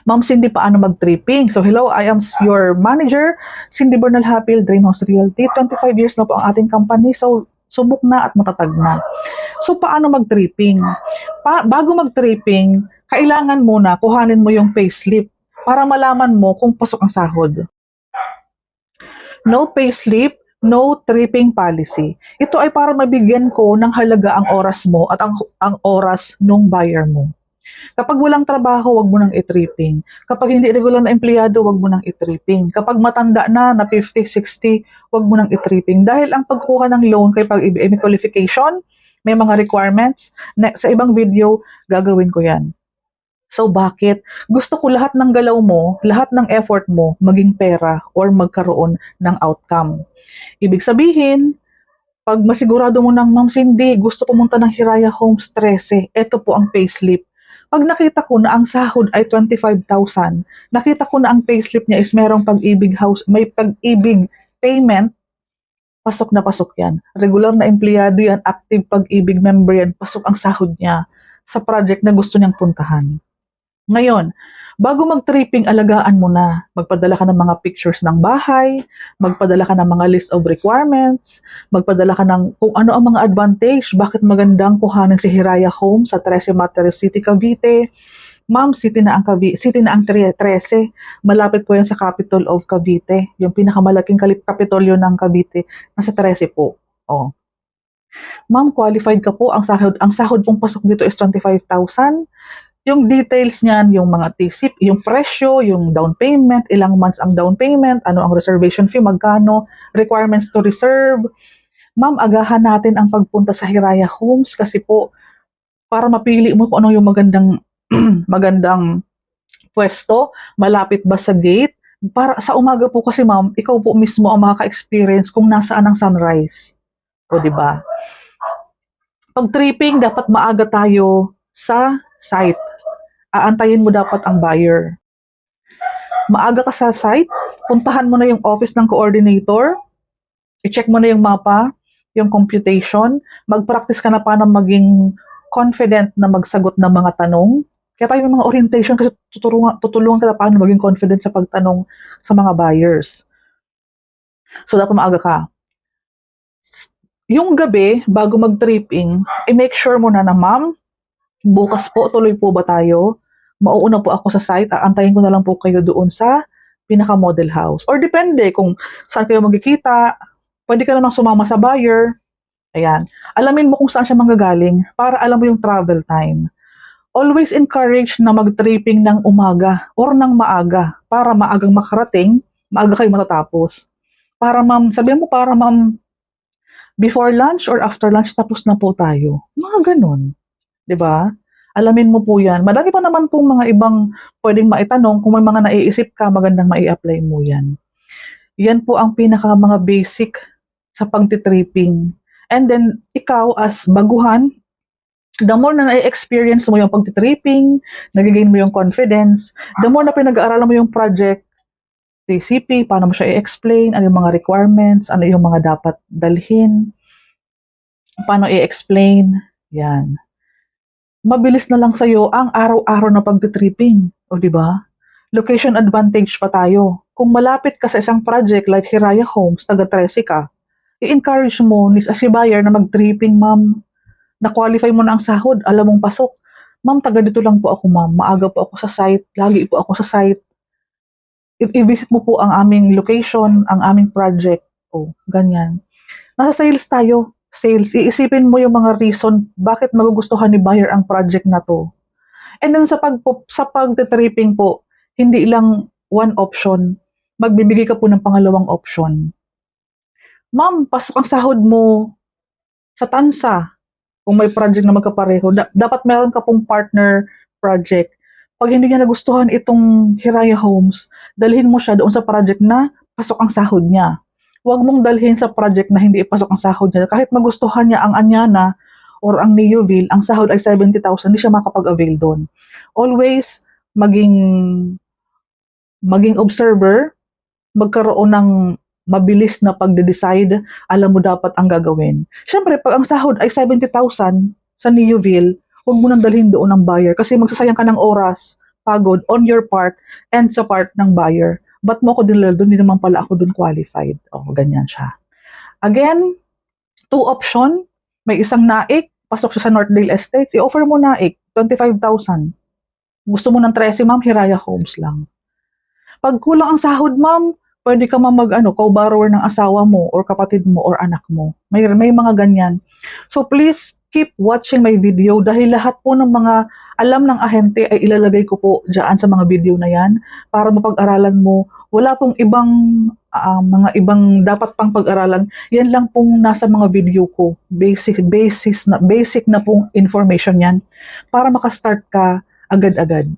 Ma'am Cindy, paano mag-tripping? So hello, I am your manager, Cindy Bernal Hapil, Dreamhouse Realty. 25 years na po ang ating company, so subok na at matatag na. So paano mag-tripping? Bago mag-tripping, kailangan muna kuhanin mo yung payslip para malaman mo kung pasok ang sahod. No payslip, no tripping policy. Ito ay para mabigyan ko ng halaga ang oras mo at ang oras nung buyer mo. Kapag walang trabaho, wag mo nang i-tripping. Kapag hindi regular na empleyado, wag mo nang i-tripping. Kapag matanda na 50, 60, wag mo nang i-tripping. Dahil ang pagkuha ng loan kay pag-ibig may qualification, may mga requirements. Sa ibang video, gagawin ko yan. So bakit? Gusto ko lahat ng galaw mo, lahat ng effort mo, maging pera or magkaroon ng outcome. Ibig sabihin, pag masigurado mo ng Ma'am Cindy, gusto pumunta ng Hiraya Homes 13, ito po ang payslip. Pag nakita ko na ang sahod ay 25,000, nakita ko na ang payslip niya is merong pag-ibig house, may pag-ibig payment, pasok na pasok yan. Regular na empleyado yan, active pag-ibig member yan, pasok ang sahod niya sa project na gusto niyang puntahan. Ngayon, bago mag-tripping, alagaan mo na. Magpadala ka ng mga pictures ng bahay, magpadala ka ng mga list of requirements, magpadala ka ng kung ano ang mga advantage, bakit magandang kuhanin si Hiraya Home sa 13 Materos City, Cavite. Ma'am, city na ang 13. Malapit po yan sa capital of Cavite. Yung pinakamalaking kapitolyo ng Cavite, nasa 13 po. Oh. Ma'am, qualified ka po. Ang sahod pong pasok dito is 25,000. Yung details niyan, yung mga TCP, yung presyo, yung down payment, ilang months ang down payment, ano ang reservation fee, magkano, requirements to reserve. Ma'am, agahan natin ang pagpunta sa Hiraya Homes kasi po, para mapili mo kung ano yung magandang magandang pwesto, malapit ba sa gate. Para sa umaga po kasi ma'am, ikaw po mismo ang makaka-experience kung nasaan ang sunrise. O di ba? Pag tripping, dapat maaga tayo sa site. Aantayin mo dapat ang buyer. Maaga ka sa site, puntahan mo na yung office ng coordinator, i-check mo na yung mapa, yung computation, mag-practice ka na paano maging confident na magsagot ng mga tanong. Kaya tayo may mga orientation kasi tutulungan ka na paano maging confident sa pagtanong sa mga buyers. So, dapat maaga ka. Yung gabi, bago mag-tripping, i-make sure mo na ma'am, bukas po, tuloy po ba tayo? Mauuna po ako sa site, aantayin ko na lang po kayo doon sa pinaka-model house. Or depende kung saan kayo magkikita, pwede ka namang sumama sa buyer. Ayan. Alamin mo kung saan siya manggagaling para alam mo yung travel time. Always encourage na mag-tripping ng umaga or ng maaga para maagang makarating, maaga kayo matatapos. Para ma'am, sabihin mo para ma'am, before lunch or after lunch tapos na po tayo. Mga ganun. 'Di ba? Alamin mo po yan. Madami pa naman pong mga ibang pwedeng maitanong. Kung may mga naiisip ka, magandang mai-apply mo yan. Yan po ang pinaka mga basic sa pagtitripping. And then, ikaw as baguhan, the more na na-experience mo yung pagtitripping, nagiging mo yung confidence, the more na pinag-aaralan mo yung project, TCP, paano mo siya i-explain, ano yung mga requirements, ano yung mga dapat dalhin, paano i-explain, yan. Mabilis na lang sa'yo ang araw-araw na pagtitripping. O di ba? Location advantage pa tayo. Kung malapit ka sa isang project like Hiraya Homes, taga-13 ka, i-encourage mo si buyer na mag-tripping, ma'am. Na-qualify mo na ang sahod, alam mong pasok. Ma'am, taga dito lang po ako, ma'am. Maaga po ako sa site, lagi po ako sa site. I-visit mo po ang aming location, ang aming project. O, ganyan. Nasa sales tayo. Sales, iisipin mo yung mga reason bakit magugustuhan ni buyer ang project na to. And then sa pagtitripping po, hindi lang one option, magbibigay ka po ng pangalawang option. Ma'am, pasok ang sahod mo sa tansa. Kung may project na magkapareho, dapat meron ka pong partner project. Pag hindi niya nagustuhan itong Hiraya Homes, dalhin mo siya doon sa project na pasok ang sahod niya. Huwag mong dalhin sa project na hindi ipasok ang sahod niya. Kahit magustuhan niya ang Anyana or ang Neoville, ang sahod ay 70,000, hindi siya makapag-avail doon. Always maging observer, magkaroon ng mabilis na pagde-decide, alam mo dapat ang gagawin. Siyempre, pag ang sahod ay 70,000 sa Neoville, huwag mo nang dalhin doon ang buyer kasi magsasayang ka ng oras, pagod on your part and sa part ng buyer. Ba't mo ako dinala doon? Hindi naman pala ako doon qualified. O, ganyan siya. Again, two option, may isang naik, pasok siya sa Northdale Estates, i-offer mo naik, 25,000. Gusto mo ng 13, ma'am, Hiraya Homes lang. Pag kulang ang sahod, ma'am, pwede ka co-borrower ng asawa mo or kapatid mo or anak mo. May mga ganyan. So please keep watching my video dahil lahat po ng mga alam ng ahente ay ilalagay ko po dyan sa mga video na yan para mapag-aralan mo. Wala pong ibang mga ibang dapat pang pag-aralan. Yan lang pong nasa mga video ko. Basic na pong information yan para makastart ka agad-agad.